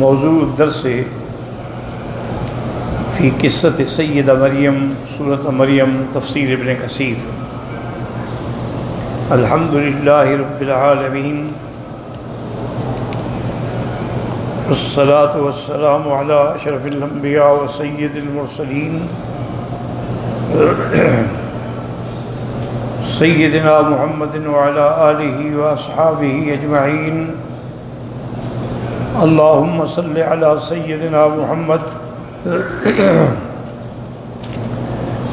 موضوع درس فی قصۃ سیدہ مریم سورۃ مریم تفسیر ابن کثیر۔ الحمد للہ رب العالمین والصلاة والسلام علی اشرف الانبیاء و سید المرسلین سیدنا محمد وعلی آلہ واصحابہ اجمعین۔ اللہم صلی علی سیدنا محمد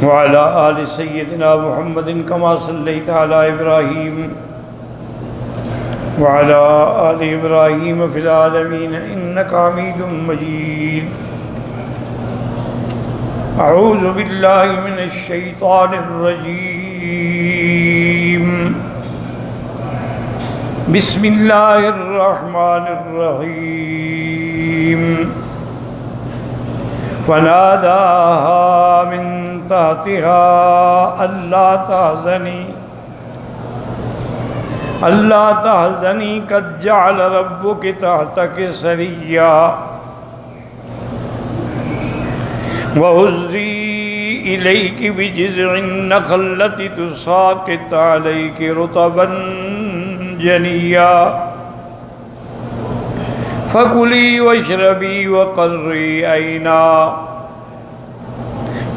وعلی آل سیدنا محمد کما صلیت علی ابراہیم وعلی آل ابراہیم فی العالمین انک حمید مجید۔ اعوذ باللہ من الشیطان الرجیم، بسم اللہ الرحمن الرحیم۔ فناداها من تحتها ألا تحزني قد جعل ربك تحتك سريا وهزي إليك بجذع النخلة تساقط عليك رطبا جنيا فَكُلِي وَاشْرَبِي وَقَرِّي عَيْنًا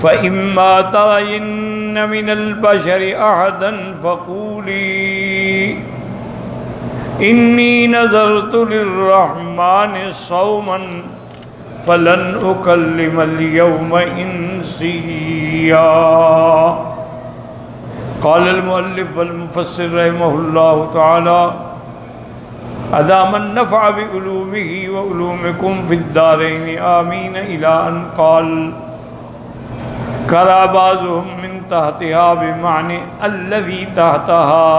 فَإِمَّا تَرَيِنَّ مِنَ الْبَشَرِ أَحَدًا فَقُولِي إِنِّي نَذَرْتُ لِلرَّحْمَنِ صَوْمًا فَلَنْ أُكَلِّمَ الْيَوْمَ إِنسِيًّا۔ قال المؤلف والمفسر رحمه الله تعالى ادام النفع بعلومه وعلومكم في الدارين آمين إلى أن قال قرأ بعضهم من تحتها بمعنى الذي تحتها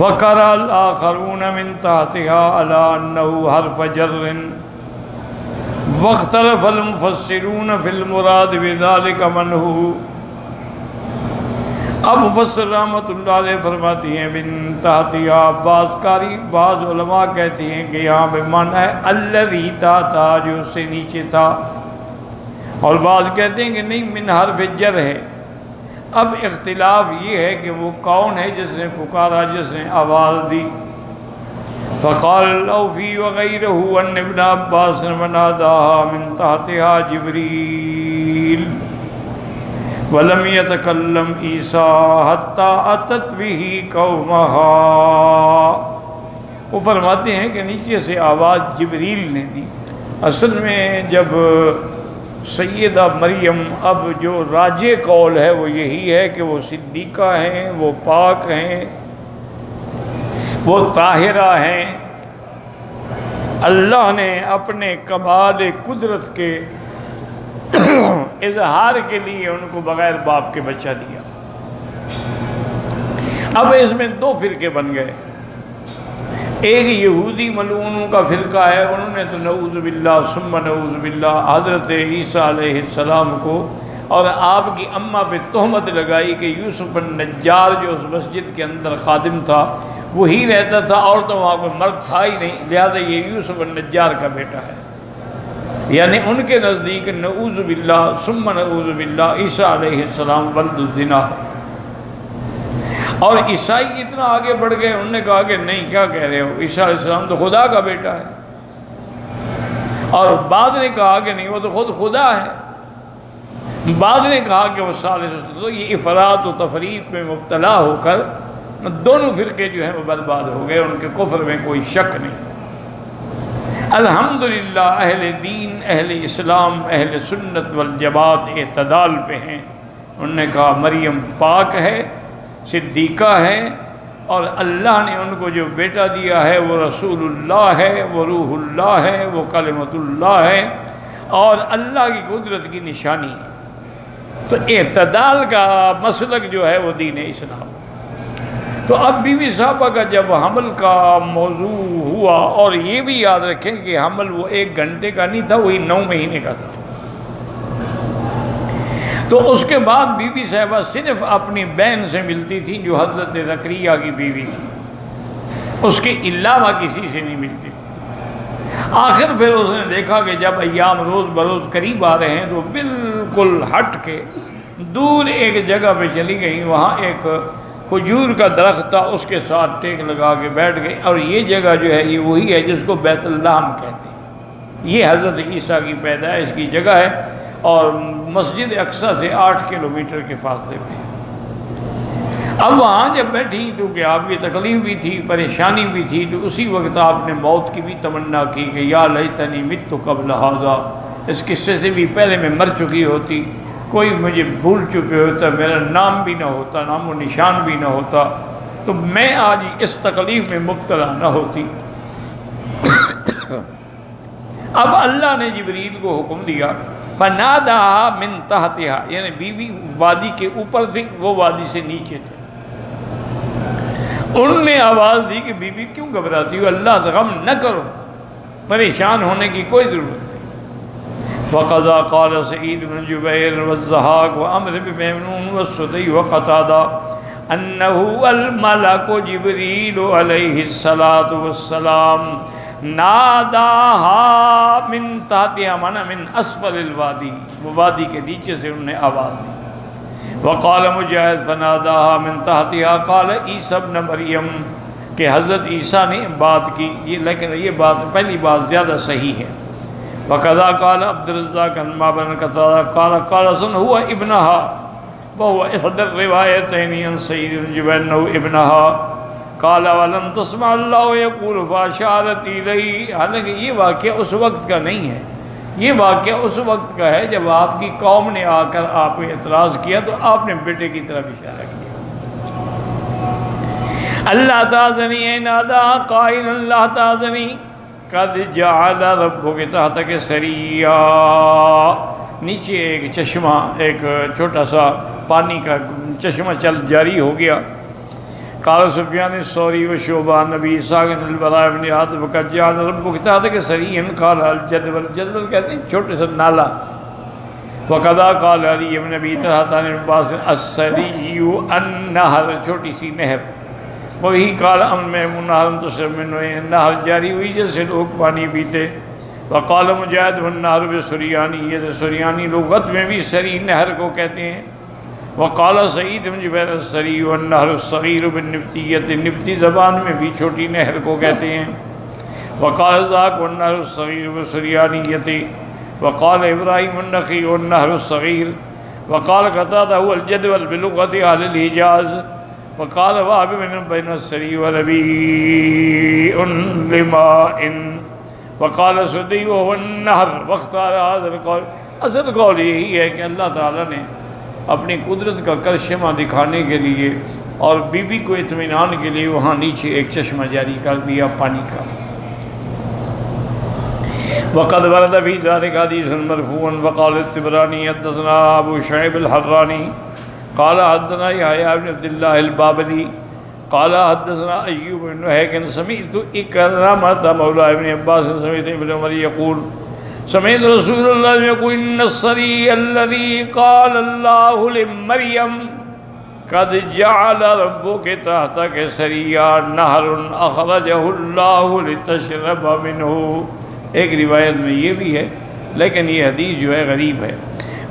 وقرأ الآخرون من تحتها على أنه حرف جر، واختلف المفسرون في المراد بذلك من هو۔ اب مفسر رحمۃ اللہ علیہ فرماتی ہیں بن تحتیا، بعض علماء کہتی ہیں کہ یہاں پہ معنی ہے الذی تحتا، جو اس سے نیچے تھا، اور بعض کہتے ہیں کہ نہیں من حرف جر ہے۔ اب اختلاف یہ ہے کہ وہ کون ہے جس نے پکارا، جس نے آواز دی۔ فقال الاوفی وغیرہ ان ابن عباس وناداها من تحتها جبریل وَلَمْ يَتَكَلَّمْ عِيسَىٰ حَتَّىٰ أَتَتْ بِهِ قَوْمَهَا۔ وہ فرماتے ہیں کہ نیچے سے آواز جبریل نے دی۔ اصل میں جب سیدہ مریم، اب جو راجع قول ہے وہ یہی ہے کہ وہ صدیقہ ہیں، وہ پاک ہیں، وہ طاہرہ ہیں۔ اللہ نے اپنے کمال قدرت کے اظہار کے لیے ان کو بغیر باپ کے بچہ دیا۔ اب اس میں دو فرقے بن گئے۔ ایک یہودی ملعونوں کا فرقہ ہے، انہوں نے تو نعوذ باللہ ثم نعوذ باللہ حضرت عیسیٰ علیہ السلام کو اور آپ کی اماں پہ تہمت لگائی کہ یوسف النجار جو اس مسجد کے اندر خادم تھا وہی رہتا تھا، اور تو وہاں کوئی مرد تھا ہی نہیں، لہذا یہ یوسف النجار کا بیٹا ہے۔ یعنی ان کے نزدیک نعوذ باللہ ثم نعوذ باللہ عیسیٰ علیہ السلام ولد الزنا ہے۔ اور عیسائی اتنا آگے بڑھ گئے، انہوں نے کہا کہ نہیں، کیا کہہ رہے ہو، عیسیٰ علیہ السلام تو خدا کا بیٹا ہے۔ اور بعض نے کہا کہ نہیں، وہ تو خود خدا ہے۔ بعض نے کہا کہ وہ ثالث۔ تو یہ افراط و تفریط میں مبتلا ہو کر دونوں فرقے جو ہیں وہ برباد ہو گئے، ان کے کفر میں کوئی شک نہیں۔ الحمدللہ اہل دین، اہل اسلام، اہل سنت والجماعت اعتدال پہ ہیں۔ انہوں نے کہا مریم پاک ہے، صدیقہ ہے، اور اللہ نے ان کو جو بیٹا دیا ہے وہ رسول اللہ ہے، وہ روح اللہ ہے، وہ کلمۃ اللہ ہے، اور اللہ کی قدرت کی نشانی ہے۔ تو اعتدال کا مسلک جو ہے وہ دین اسلام۔ تو اب بی بی صاحبہ کا جب حمل کا موضوع ہوا، اور یہ بھی یاد رکھیں کہ حمل وہ 1 گھنٹے کا نہیں تھا، وہی 9 مہینے کا تھا۔ تو اس کے بعد بی بی صاحبہ صرف اپنی بہن سے ملتی تھی جو حضرت زکریا کی بیوی تھی، اس کے علاوہ کسی سے نہیں ملتی تھی۔ آخر پھر اس نے دیکھا کہ جب ایام روز بروز قریب آ رہے ہیں تو بالکل ہٹ کے دور ایک جگہ پہ چلی گئی، وہاں ایک کھجور کا درخت تھا، اس کے ساتھ ٹیک لگا کے بیٹھ گئی، اور یہ جگہ جو ہے یہ وہی ہے جس کو بیت اللحم کہتے ہیں، یہ حضرت عیسیٰ کی پیدائش کی جگہ ہے، اور مسجد اقصیٰ سے 8 کلومیٹر کے فاصلے پہ ہے۔ اب وہاں جب بیٹھی تو کہ آپ کی تکلیف بھی تھی، پریشانی بھی تھی، تو اسی وقت آپ نے موت کی بھی تمنا کی کہ یا لیتنی مت قبل ھذا، اس قصے سے بھی پہلے میں مر چکی ہوتی، کوئی مجھے بھول چکے ہوتا، میرا نام بھی نہ ہوتا، نام و نشان بھی نہ ہوتا، تو میں آج اس تکلیف میں مبتلا نہ ہوتی۔ اب اللہ نے جبریل کو حکم دیا، فناداها من تحتها، یعنی بیوی وادی کے اوپر تھی، وہ وادی سے نیچے تھے، انہوں نے آواز دی کہ بی بی کیوں گھبراتی ہو، اللہ غم نہ کرو، پریشان ہونے کی کوئی ضرورت نہیں۔ وقضا قال سعید بن جبیر والضحاک وعمر بن میمون والسدی وقتادہ انه الملک جبریل علیہ الصلاۃ والسلام ناداها من تحتها، معنی من اسفل الوادی، وہ وادی کے نیچے سے انہوں نے آواز دی۔ وقال مجاہد فناداها من تحتها قال عیسی ابن مریم، کہ حضرت عیسیٰ نے بات کی، لیکن یہ بات پہلی بات زیادہ صحیح ہے۔ وقضا قال عبد الرزاق عن بن قتادہ قال قال حسن هو ابنها وهو احدى الروایتین عن سعید بن جبیر انه ابنها قال ولم تسمع اللہ یقول فاشارت الیہ، حالانکہ یہ واقعہ اس وقت کا نہیں ہے، یہ واقعہ اس وقت کا ہے جب آپ کی قوم نے آ کر آپ پہ اعتراض کیا تو آپ نے بیٹے کی طرف اشارہ کیا۔ اللہ تعاذنی اے نادا قائل اللہ تعاذنی قد جعل ربک تحتک سریا، نیچے ایک چشمہ، ایک چھوٹا سا پانی کا چشمہ جاری ہو گیا۔ قال سفیان الثوری و شعبہ نبی اسحاق البراء بن عازب قد جعل ربک تحتک سریا قال الجدول، جدول کہتے ہیں چھوٹے سا نالا۔ وقضا قال علی بن ابی طلحہ عن عباس السری النہر، چھوٹی سی نہر، وہی قال امن میمون نہر تشرب منہ، نہر جاری ہوئی جیسے لوگ پانی پیتے۔ وقال مجاہد والنہر بسریانی، یہ سریانی لغت میں بھی سری نہر کو کہتے ہیں۔ وقال سعید بن جبیر السری والنہر الصغیر بالنبتیت، نبتی زبان میں بھی چھوٹی نہر کو کہتے ہیں۔ وقال ذاک والنہر الصغیر بسریانیت، وقال ابراہیم النخعی والنہر الصغیر، وقال قتادہ هو الجدول بلغت اہل الحجاز، وقال وهب بن بین السری وربیع لماء، وقال سدی وهو النہر، واختار هذا القول، اصل قول یہی ہے کہ اللہ تعالیٰ نے اپنی قدرت کا کرشمہ دکھانے کے لیے اور بی بی کو اطمینان کے لیے وہاں نیچے ایک چشمہ جاری کر دیا پانی کا۔ وقد ورد فی ذلک حدیث مرفوع وقال الطبرانی حدثنا ابو شعیب الحرانی قال حدثنا یحییٰ بن عبد اللہ البابلی قال حدثنا ایوب بن نہیک سمعت اکرمۃ مولا ابن عباس سمعت ابن عمر یقول سمعت رسول اللہ یقول ان السری الذی قال اللہ لمریم قد جعل ربک تحتک سریا نہر اخرجہ اللہ لتشرب منہ۔ ایک روایت میں یہ بھی ہے، لیکن یہ حدیث جو ہے غریب ہے۔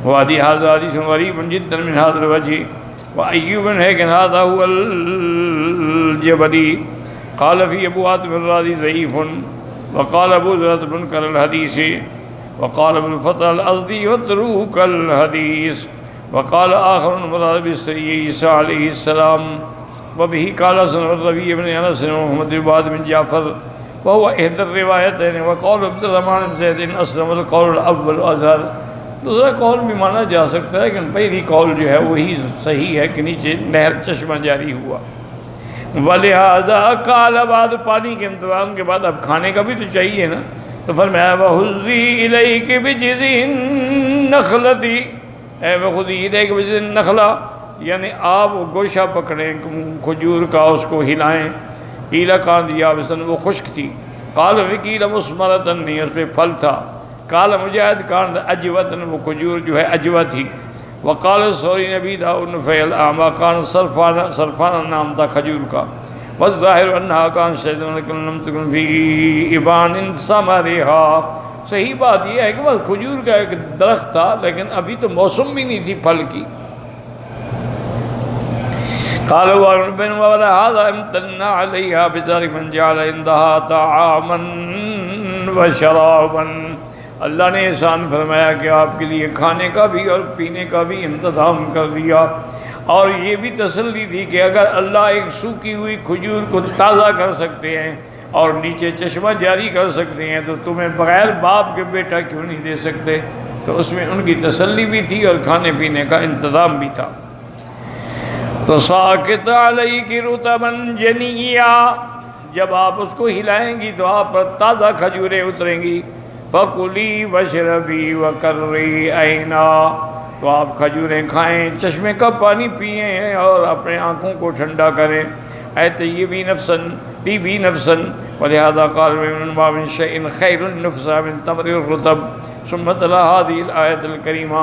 وهذا حدیث غریب جدا من هذا الوجہ، وأيوب هيكن هذا هو الجبلی قال في ابو عاطم الرازي ضعيف، وقال ابو زرعة منكر الحديث، وقال ابن الفتح الأزدي وتروك الحديث، وقال آخر مراد بالسري عيسى عليه السلام، وبه قال حسن الربيع بن أنس ومحمد بن جعفر وهو إحدى الروايتين، وقول عبد الرحمن بن زيد أسلم القول الأول أظهر۔ دوسرا قول بھی مانا جا سکتا ہے، لیکن پہلی قول جو ہے وہی صحیح ہے کہ نیچے نہر چشمہ جاری ہوا۔ وَلِهَذَا قَالَ بعد پانی کے انتظام کے بعد اب کھانے کا بھی تو چاہیے نا، تو فرمایا وَحُزِّي إِلَيْكِ بِجِذِعِ النَّخْلَةِ، اے وَخُذِي إِلَيْكِ بِجِذِعِ النَّخْلَةِ، یعنی آپ گوشہ پکڑیں کھجور کا، اس کو ہلائیں۔ قیل کانت یابسن، وہ خشک تھی۔ قال وقیل مثمرۃ، نہیں اس پہ پھل تھا۔ قال مجاہد کانت اجوتن، وہ کھجور جو ہے اجوا تھی۔ وقال سوری نبی داؤد فعل اعما کان صرفانہ، صرفانہ نام تھا کھجور کا۔ والظاہر انہا کان شجرۃ لیکن لم تکن فی ابان ثمرها، صحیح بات یہ ہے کہ بس کھجور کا ایک درخت تھا لیکن ابھی تو موسم بھی نہیں تھی پھل کی۔ قال وَرَبِّنَ وَلَا هَذَا امْتَنَّا عَلَيْهَا بِذَلِكَ مَنْ جَعَلَ عِنْدَهَا طَعَامًا وَشَرَابًا، اللہ نے احسان فرمایا کہ آپ کے لیے کھانے کا بھی اور پینے کا بھی انتظام کر دیا، اور یہ بھی تسلی دی کہ اگر اللہ ایک سوکھی ہوئی کھجور کو تازہ کر سکتے ہیں اور نیچے چشمہ جاری کر سکتے ہیں تو تمہیں بغیر باپ کے بیٹا کیوں نہیں دے سکتے؟ تو اس میں ان کی تسلی بھی تھی اور کھانے پینے کا انتظام بھی تھا۔ تو ساکت علیک رطبا جنیا، جب آپ اس کو ہلائیں گی تو آپ پر تازہ کھجوریں اتریں گی۔ فکلی واشربی وقرری عینا، تو آپ کھجوریں کھائیں، چشمے کا پانی پئیں اور اپنے آنکھوں کو ٹھنڈا کریں۔ اے طیبی نفسن طیبی نفسن، ولہذا قال ما من شیء خیر النفس من تمر الرطب، ثم تلا هذه الآیۃ الکریمہ۔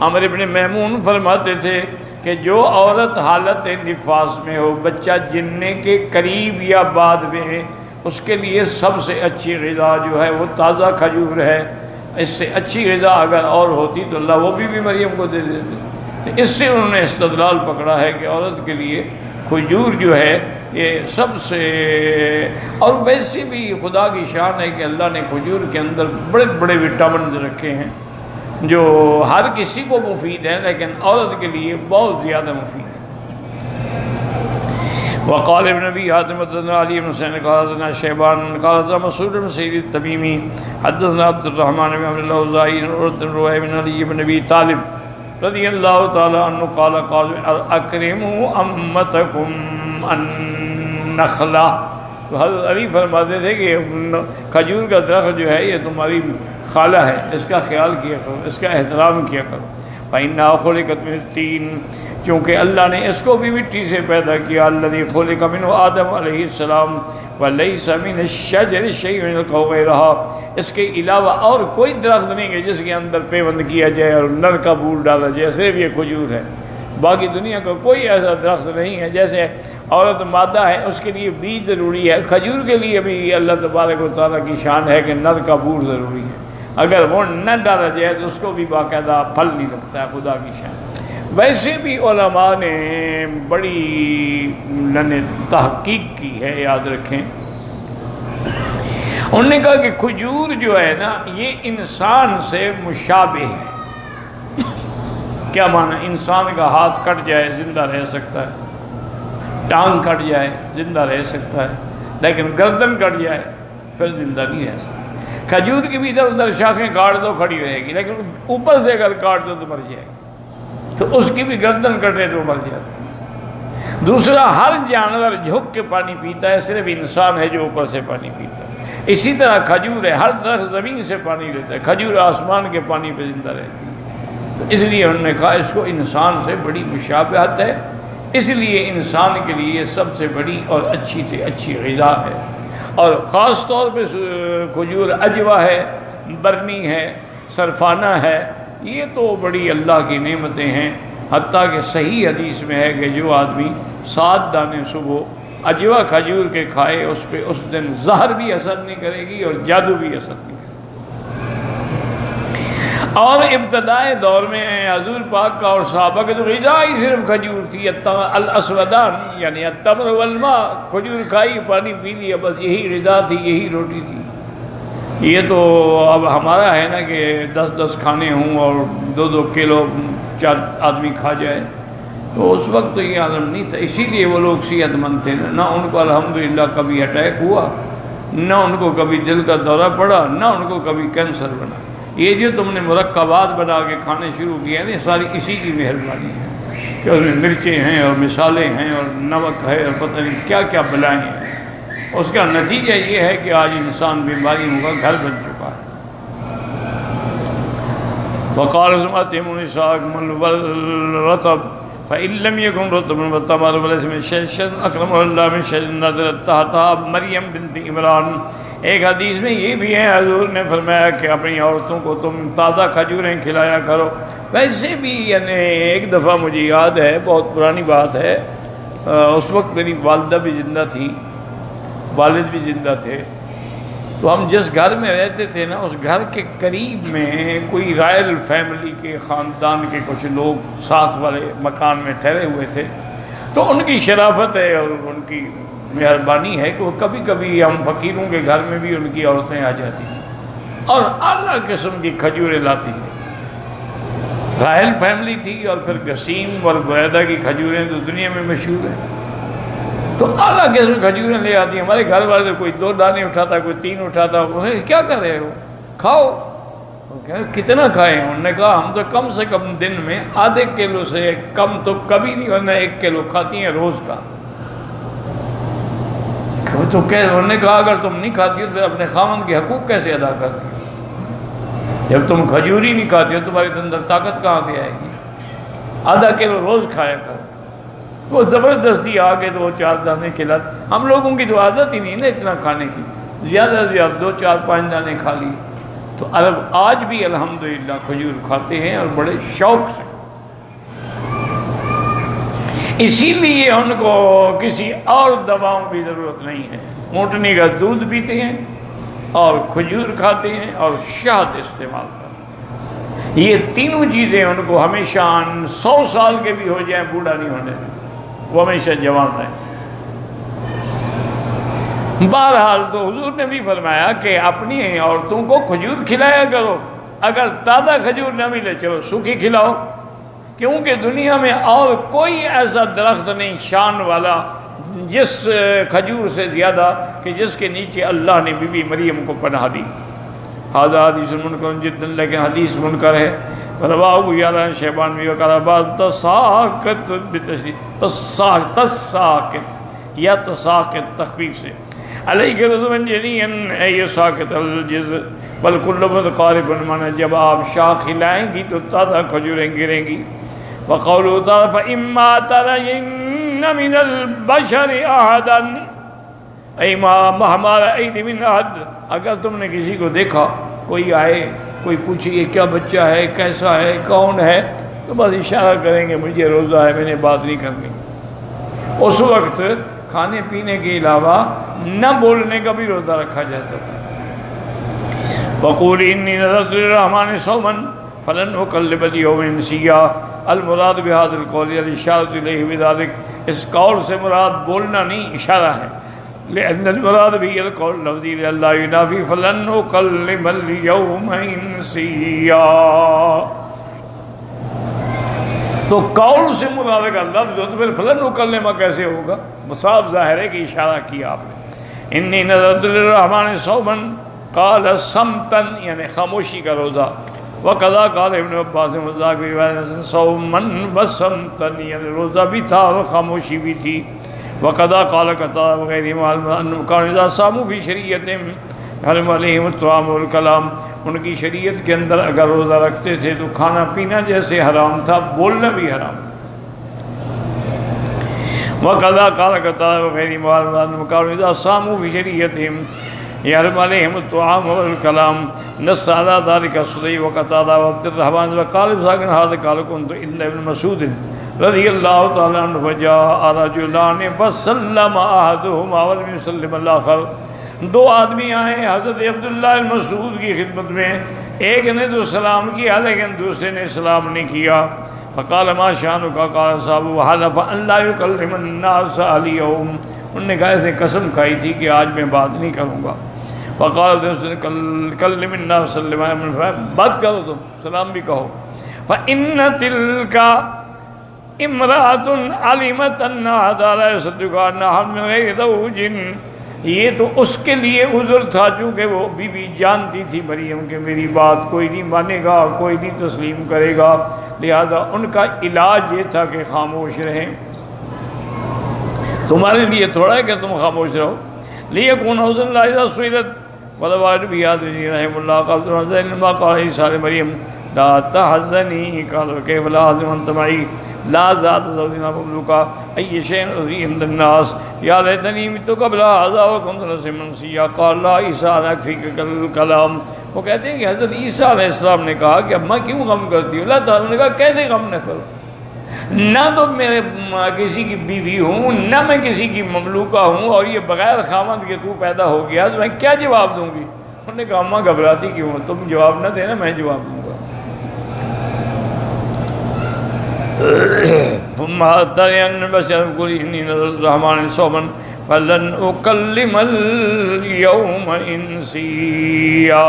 عمرو بن میمون فرماتے تھے کہ جو عورت حالت نفاس میں ہو، بچہ جننے کے قریب یا بعد میں ہے، اس کے لیے سب سے اچھی غذا جو ہے وہ تازہ کھجور ہے۔ اس سے اچھی غذا اگر اور ہوتی تو اللہ وہ بھی مریم کو دے دیتے۔ تو اس سے انہوں نے استدلال پکڑا ہے کہ عورت کے لیے کھجور جو ہے یہ سب سے، اور ویسے بھی خدا کی شان ہے کہ اللہ نے کھجور کے اندر بڑے بڑے وٹامنز رکھے ہیں جو ہر کسی کو مفید ہیں، لیکن عورت کے لیے بہت زیادہ مفید ہے۔ وقال ابن ابی حاتم حدثنا علی بن حسین قال حدثنا شیبان قال حدثنا مسعود بن سعید التمیمی حدثنا عبد الرحمن بن عبد الله الأوزاعي عن روایہ بن علی بن ابی طالب رضی اللہ تعالی عنہ قال قال اکرموا امتکم النخلہ، تو حضرت علی فرماتے تھے کہ کھجور کا درخت جو ہے یہ تمہاری خالہ ہے، اس کا خیال کیا کرو، اس کا احترام کیا کرو۔ فإنها خلقت من الطین، چونکہ اللہ نے اس کو بھی مٹی سے پیدا کیا، الذی خلق منہ آدم علیہ السلام ولیس من الشجر شیء یلقح غیرها، اس کے علاوہ اور کوئی درخت نہیں ہے جس کے اندر پیوند کیا جائے اور نر کا بول ڈالا جائے، صرف یہ کھجور ہے۔ باقی دنیا کا کوئی ایسا درخت نہیں ہے، جیسے عورت مادہ ہے اس کے لیے بیج ضروری ہے، کھجور کے لیے بھی اللہ تبارک و تعالیٰ کی شان ہے کہ نر کا بول ضروری ہے، اگر وہ نہ ڈالا جائے تو اس کو بھی باقاعدہ پھل نہیں لگتا ہے، خدا کی شان۔ ویسے بھی علماء نے بڑی تحقیق کی ہے، یاد رکھیں، انہوں نے کہا کہ کھجور جو ہے نا یہ انسان سے مشابہ ہے۔ کیا معنی؟ انسان کا ہاتھ کٹ جائے زندہ رہ سکتا ہے، ٹانگ کٹ جائے زندہ رہ سکتا ہے، لیکن گردن کٹ جائے پھر زندہ نہیں رہ سکتا۔ کھجور کی بھی ادھر ادھر شاخیں کاٹ دو کھڑی رہے گی، لیکن اوپر سے اگر کاٹ دو تو مر جائے گی، تو اس کی بھی گردن کٹے تو مر جاتی ہے۔ دوسرا، ہر جانور جھک کے پانی پیتا ہے، صرف انسان ہے جو اوپر سے پانی پیتا ہے۔ اسی طرح کھجور ہے، ہر درخت زمین سے پانی لیتا ہے، کھجور آسمان کے پانی پہ زندہ رہتی ہے۔ تو اس لیے انہوں نے کہا اس کو انسان سے بڑی مشابہت ہے، اس لیے انسان کے لیے سب سے بڑی اور اچھی سے اچھی غذا ہے۔ اور خاص طور پہ کھجور اجوا ہے، برنی ہے، سرفانہ ہے، یہ تو بڑی اللہ کی نعمتیں ہیں۔ حتیٰ کہ صحیح حدیث میں ہے کہ جو آدمی 7 دانے صبح اجوا کھجور کے کھائے اس پہ اس دن زہر بھی اثر نہیں کرے گی اور جادو بھی اثر نہیں کرے گی۔ اور ابتدائی دور میں حضور پاک کا اور صحابہ کے تو غذا ہی صرف کھجور تھی، الاسودان یعنی التمر والماء، کھجور کھائی پانی پی لیا، بس یہی غذا تھی، یہی روٹی تھی۔ یہ تو اب ہمارا ہے نا کہ 10 کھانے ہوں اور 2 کلو 4 آدمی کھا جائے، تو اس وقت تو یہ عالم نہیں تھا، اسی لیے وہ لوگ صحت مند تھے، نہ ان کو الحمدللہ کبھی اٹیک ہوا، نہ ان کو کبھی دل کا دورہ پڑا، نہ ان کو کبھی کینسر بنا۔ یہ جو تم نے مرکبات بنا کے کھانے شروع کیے ہیں ساری اسی کی مہربانی ہے کہ اس میں مرچیں ہیں اور مسالے ہیں اور نمک ہے اور پتہ نہیں کیا کیا بلائیں ہیں، اس کا نتیجہ یہ ہے کہ آج انسان بیماریوں کا گھر بن چکا ہے۔ وقال سمعتهم النساء من والرطب فإن لم يكن رطب والتمر وليس من شيء أكرم الله من شيء نزلت تحتها مریم بنت عمران۔ ایک حدیث میں یہ بھی ہے حضور نے فرمایا کہ اپنی عورتوں کو تم تازہ کھجوریں کھلایا کرو۔ ویسے بھی یعنی ایک دفعہ مجھے یاد ہے، بہت پرانی بات ہے، اس وقت میری والدہ بھی زندہ تھی، والد بھی زندہ تھے، تو ہم جس گھر میں رہتے تھے نا اس گھر کے قریب میں کوئی رائل فیملی کے خاندان کے کچھ لوگ ساتھ والے مکان میں ٹھہرے ہوئے تھے، تو ان کی شرافت ہے اور ان کی مہربانی ہے کہ وہ کبھی کبھی ہم فقیروں کے گھر میں بھی ان کی عورتیں آ جاتی تھیں اور اعلیٰ قسم کی کھجوریں لاتی تھیں۔ رائل فیملی تھی اور پھر گسیم اور بریدہ کی کھجوریں تو دنیا میں مشہور ہیں، تو اعلیٰ قسم کھجوریں لے آتی ہیں۔ ہمارے گھر والے کوئی 2 دانے اٹھاتا، کوئی 3 اٹھاتا، انہیں کیا کر رہے ہو، کھاؤ۔ کتنا کھائیں؟ انہوں نے کہا ہم تو کم سے کم دن میں ½ کلو سے کم تو کبھی نہیں، ورنہ 1 کلو کھاتی ہیں روز کا۔ تو انہوں نے کہا اگر تم نہیں کھاتی ہو تو پھر اپنے خاوند کے حقوق کیسے ادا کرتی ہو؟ جب تم کھجور ہی نہیں کھاتی ہو تمہارے اندر طاقت کہاں سے آئے گی؟ ½ کلو روز کھایا کر۔ وہ زبردستی آ کے 2-4 دانے کھلاتے، ہم لوگوں کی تو عادت ہی نہیں نا اتنا کھانے کی، زیادہ سے زیادہ 2-4-5 دانے کھا لیے۔ تو عرب آج بھی الحمدللہ کھجور کھاتے ہیں اور بڑے شوق سے، اسی لیے ان کو کسی اور دواؤں کی ضرورت نہیں ہے۔ اونٹنی کا دودھ پیتے ہیں اور کھجور کھاتے ہیں اور شہد استعمال کرتے ہیں، یہ تینوں چیزیں ان کو ہمیشہ 100 سال کے بھی ہو جائیں بوڑھا نہیں ہونے دیتے، وہ ہمیشہ جوان رہیں۔ بہرحال تو حضور نے بھی فرمایا کہ اپنی عورتوں کو کھجور کھلایا کرو، اگر تازہ کھجور نہ ملے چلو سوکھی کھلاؤ، کیونکہ دنیا میں اور کوئی ایسا درخت نہیں شان والا جس کھجور سے زیادہ کہ جس کے نیچے اللہ نے بی بی مریم کو پناہ دی۔ ھذا حدیث منکر جدا، لیکن حدیث منکر ہے۔ رواہ یارہ شیبانوی وقال بعض تساقط بتشدید، تساقط یا تساقط تخفیف سے، علیہ رضوان جنین اے ساقط الجزء بل کل متقارب، مانا جب آپ شاخ ہلائیں گی تو تازہ کھجوریں گریں گی۔ وقولہ تعالی فإما ترین من البشر احدا، اے مہما رأیت من احد، اگر تم نے کسی کو دیکھا، کوئی آئے کوئی پوچھے یہ کیا بچہ ہے، کیسا ہے، کون ہے، تو بس اشارہ کریں گے مجھے روزہ ہے، میں نے بات نہیں کرنی۔ اس وقت کھانے پینے کے علاوہ نہ بولنے کا بھی روزہ رکھا جاتا تھا۔ وَقُولِ إِنِّي نَذَرْتُ لِلرَّحْمَنِ صَوْمًا فَلَنْ أُكَلِّمَ الْيَوْمَ إِنْسِيًّا، المراد بهذا القول الاشارۃ الیہ بذلک، اس قول سے مراد بولنا نہیں اشارہ ہے، لأن المراد به القول اللفظی لئلا ينافی فلن أكلم اليوم إنسيا، تو قول سے مراد کا لفظ ہو تو پھر فلن أكلم کیسے ہوگا؟ صاف ظاہر ہے کہ اشارہ کیا آپ نے۔ انی نذرت للرحمن صوما قال صمتا، یعنی خاموشی کا روزہ، وقضا قال ابن عباس مذاق بھی صوما وصمتا، یعنی روزہ بھی تھا اور خاموشی بھی تھی۔ وقضا قال قتادہ وغیرہ انہم کانوا اذا صاموا فی شریعتہم حرم علیہم الطعام والکلام، ان کی شریعت کے اندر اگر روزہ رکھتے تھے تو کھانا پینا جیسے حرام تھا، بولنا بھی حرام تھا۔ وقضا قال قتادہ وغیرہ انہم کانوا اذا صاموا فی شریعتہم یحرم علیہم الطعام والکلام، نص علی ذلک السدی وقتادہ وعبد الرحمن وقال ساکن ھذا قال كنت ان ابن مسعود رضی اللہ تعالی عنہ فجاء رجلان فسلم احدهما ولم يسلم الاخر، 2 آدمی آئے حضرت عبداللہ المسعود کی خدمت میں، ایک نے تو سلام کیا لیکن دوسرے نے سلام نہیں کیا۔ فقال ما شانک، قال صاحب حلف ان لا يكلم الناس اليوم، انہوں نے کہا اس نے قسم کھائی تھی کہ آج میں بات نہیں کروں گا۔ فقال کلم الناس سلم، بات کرو تم، سلام بھی کہو۔ فإن تلك امرأة علمت ان هذا لا يصدق انها من غير زوج، یہ تو اس کے لیے عذر تھا چونکہ وہ بی بی جانتی تھی مریم کہ میری بات کوئی نہیں مانے گا، کوئی نہیں تسلیم کرے گا، لہذا ان کا علاج یہ تھا کہ خاموش رہیں۔ تمہارے لیے تھوڑا ہے کہ تم خاموش رہو۔ لیکن حضر اللہ اذا سئلت ولوائد بیادنی رحم اللہ قبض ما قال عیسیٰ مریم لا تحزنی قال کیف لا حزن وانت معی لا ذات زوجنا مملوکا ای شیء اذی عند الناس یا لیتنی مت قبل هذا وكنت نسیا منسیا قال لا عیسیٰ نکفیک الکلام، وہ کہتے ہیں کہ حضرت عیسیٰ علیہ السلام نے کہا کہ اب میں کیوں غم کرتی ہوں؟ اللہ تعالیٰ نے کہا کیسے غم نہ کرو، نہ تو میں کسی کی بیوی ہوں، نہ میں کسی کی مملوکہ ہوں، اور یہ بغیر خاوند کے تو پیدا ہو گیا، تو میں کیا جواب دوں گی؟ انہوں نے کہا اماں گھبراتی کیوں ہو، تم جواب نہ دینا، میں جواب دوں گا۔ الرحمن صوما فلن اکلم اليوم انسیا۔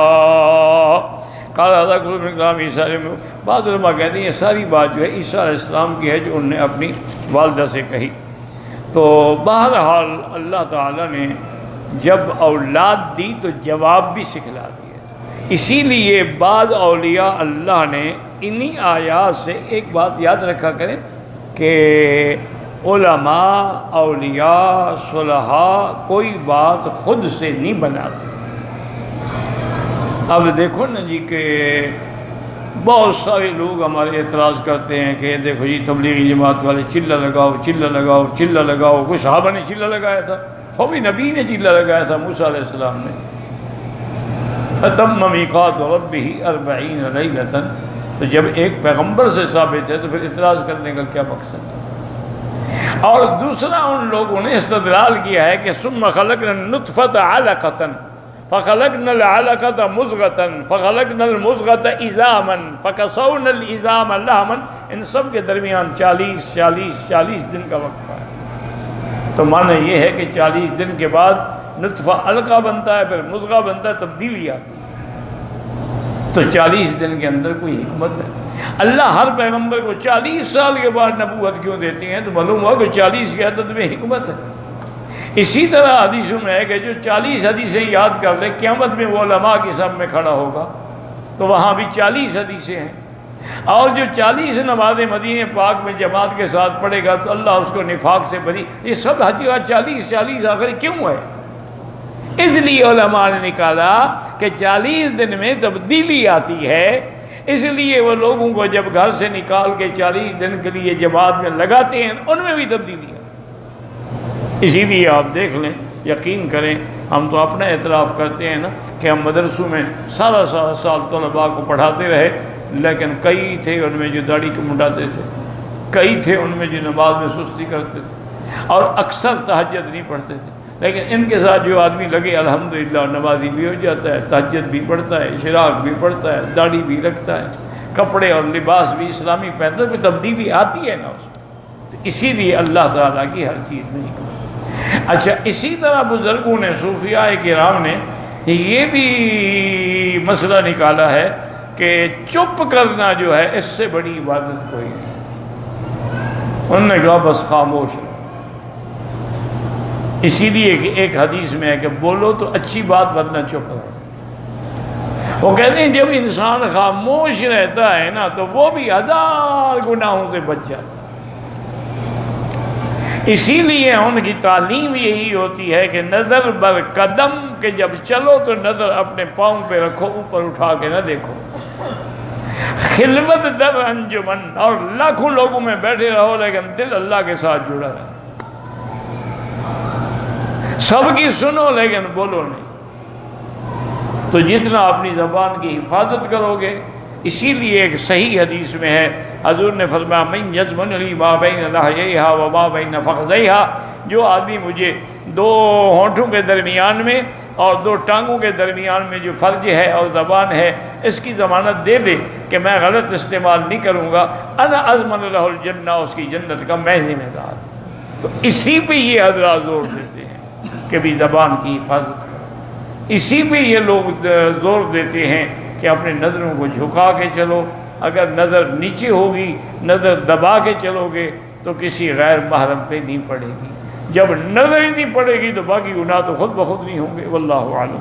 بعض علماء کہتے ہیں یہ ساری بات جو ہے عیسیٰ علیہ السلام کی ہے، جو انہوں نے اپنی والدہ سے کہی۔ تو بہرحال اللہ تعالیٰ نے جب اولاد دی تو جواب بھی سکھلا دیا، اسی لیے بعض اولیاء اللہ نے انہی آیات سے ایک بات یاد رکھا کریں کہ علماء، اولیاء، صلحاء کوئی بات خود سے نہیں بناتے۔ اب دیکھو نا جی کہ بہت سارے لوگ ہمارے اعتراض کرتے ہیں کہ دیکھو جی تبلیغی جماعت والے چلہ لگاؤ، چلہ لگاؤ، چلہ لگاؤ۔ کوئی صحابہ نے چلہ لگایا تھا؟ خوبی نبی نے چلہ لگایا تھا، موسیٰ علیہ السلام نے۔ فَتَمَّ مِيقَاتُ رَبِّهِ 40 لَيْلَةً۔ تو جب ایک پیغمبر سے ثابت ہے تو پھر اعتراض کرنے کا کیا مقصد ہے؟ اور دوسرا ان لوگوں نے استدلال کیا ہے کہ ثُمَّ خَلَقْنَا النُّطْفَةَ عَلَقَةً فَخَلَقْنَا الْعَلَقَةَ مُضْغَةً فَخَلَقْنَا الْمُضْغَةَ عِظَامًا فَكَسَوْنَا الْعِظَامَ لَحْمًا۔ ان سب کے درمیان 40 دن کا وقفہ ہے۔ تو معنی یہ ہے کہ 40 دن کے بعد نطفہ علقہ بنتا ہے، پھر مضغہ بنتا ہے، تبدیلی آتی ہے۔ تو 40 دن کے اندر کوئی حکمت ہے؟ اللہ ہر پیغمبر کو 40 سال کے بعد نبوت کیوں دیتی ہیں؟ تو معلوم ہوا کہ 40 کے عدد میں حکمت ہے۔ اسی طرح حدیثوں میں ہے کہ جو 40 حدیثیں یاد کر لے، قیامت میں وہ علماء کی صف میں کھڑا ہوگا، تو وہاں بھی 40 حدیثیں ہیں۔ اور جو 40 نمازیں مدینہ پاک میں جماعت کے ساتھ پڑھے گا تو اللہ اس کو نفاق سے بری۔ یہ سب حدیث 40 آخر کیوں ہے؟ اس لیے علماء نے نکالا کہ 40 دن میں تبدیلی آتی ہے، اس لیے وہ لوگوں کو جب گھر سے نکال کے 40 دن کے لیے جماعت میں لگاتے ہیں، ان میں بھی تبدیلی آتی ہے۔ اسی لیے آپ دیکھ لیں، یقین کریں، ہم تو اپنا اعتراف کرتے ہیں نا کہ ہم مدرسوں میں سارا سال طلباء کو پڑھاتے رہے، لیکن کئی تھے ان میں جو داڑھی کو منڈاتے تھے، کئی تھے ان میں جو نماز میں سستی کرتے تھے، اور اکثر تہجد نہیں پڑھتے تھے۔ لیکن ان کے ساتھ جو آدمی لگے الحمدللہ نمازی بھی ہو جاتا ہے، تہجد بھی پڑھتا ہے، اشراق بھی پڑھتا ہے، داڑھی بھی رکھتا ہے، کپڑے اور لباس بھی اسلامی پہنتا ہے، کوئی تبدیلی آتی ہے نا اس میں۔ تو اسی لیے اللہ تعالیٰ کی ہر چیز میں حکمت ہے۔ اچھا، اسی طرح بزرگوں نے، صوفیاء کرام نے یہ بھی مسئلہ نکالا ہے کہ چپ کرنا جو ہے اس سے بڑی عبادت کوئی نہیں۔ انہوں نے کہا بس خاموش رہو۔ اسی لیے کہ ایک حدیث میں ہے کہ بولو تو اچھی بات ورنہ چپ رہو۔ وہ کہتے ہیں جب انسان خاموش رہتا ہے نا تو وہ بھی 1000 گناہوں سے بچ جاتا ہے۔ اسی لیے ان کی تعلیم یہی ہوتی ہے کہ نظر بر قدم، کہ جب چلو تو نظر اپنے پاؤں پہ رکھو، اوپر اٹھا کے نہ دیکھو۔ خلوت در انجمن، اور لاکھوں لوگوں میں بیٹھے رہو لیکن دل اللہ کے ساتھ جڑا رہے۔ سب کی سنو لیکن بولو نہیں۔ تو جتنا اپنی زبان کی حفاظت کرو گے، اسی لیے ایک صحیح حدیث میں ہے، حضور نے فرمایا من یضمن لی ما بین لحییہا و ما بین فخذیہا، جو آدمی مجھے 2 ہونٹوں کے درمیان میں اور 2 ٹانگوں کے درمیان میں جو فرج ہے اور زبان ہے، اس کی ضمانت دے دے کہ میں غلط استعمال نہیں کروں گا، انا اضمن لہ الجنہ، اس کی جنت کا میں ذمہ دار۔ تو اسی پہ یہ حضرات زور دیتے ہیں کہ بھی زبان کی حفاظت کرو۔ اسی پہ یہ لوگ زور دیتے ہیں کہ اپنے نظروں کو جھکا کے چلو، اگر نظر نیچے ہوگی، نظر دبا کے چلو گے تو کسی غیر محرم پہ نہیں پڑے گی، جب نظر ہی نہیں پڑے گی تو باقی گناہ تو خود بخود نہیں ہوں گے۔ واللہ اعلم۔